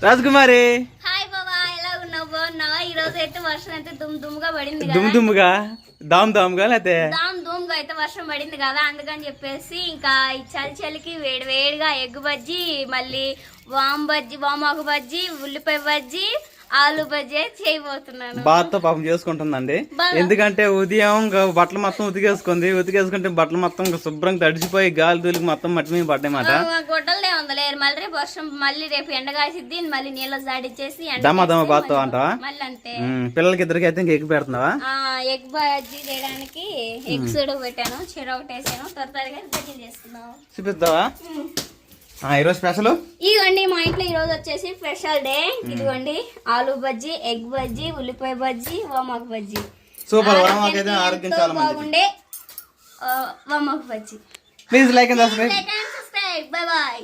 రాజకుమారి hi బాబా, ఎలా ఉన్నావు? బాగున్నావా? ఈ రోజు అయితే వర్షం అయితే దుమ్ముగా పడింది కదా, దుమ్ముగా దామ్గా లేతే దుమ్ముగా అయితే వర్షం పడింది కదా, అందుకని చెప్పేసి ఇంకా ఈ చలికి వేడి వేడిగా ఎగ్గు బజ్జి, మళ్ళీ వామాకు బజ్జి, ఉల్లిపాయ బజ్జి, ఆలు బజ్జి చేయబోతున్నాను. బాధతో పాపం చేసుకుంటుందండి. ఎందుకంటే ఉదయం బట్టలు మొత్తం ఉతికేసుకుంటే బట్టలు మొత్తం శుభ్రంగా తడిచిపోయి గాలి తూలికి మొత్తం మట్టి మీద పడ్డాయన్నమాట. గొడ్డలే ఉందలేరు, మళ్ళీ రేపు వర్షం, మళ్ళీ రేపు ఎండ కాసిద్ది, మళ్ళీ నీళ్ళ జాడిచ్చేసి దమ్మ బాధతో అంటావా? మళ్ళీ అంతే. పిల్లలకి ఇద్దరికి అయితే ఇంక ఎగ్ పెడుతున్నావా? ఎగ్ బజ్జీ చేయడానికి ఎగ్స్ పెట్టాను, చెర ఒకటి వేసాను, త్వరగా బజ్జీలు చేసుకున్నావు. చూపిస్తావా ఈరోజు స్పెషల్? ఇదిగోండి మా ఇంట్లో ఈ రోజు వచ్చేసి స్పెషల్ డే. ఇదిగోండి ఆలు బజ్జీ, ఎగ్ బజ్జీ, ఉల్లిపాయ బజ్జీ, వామాకు బజ్జీ. సూపర్. ఆరోగ్యం చాలా బాగుండే వామాకు బజ్జీ. Please like and subscribe. Bye bye.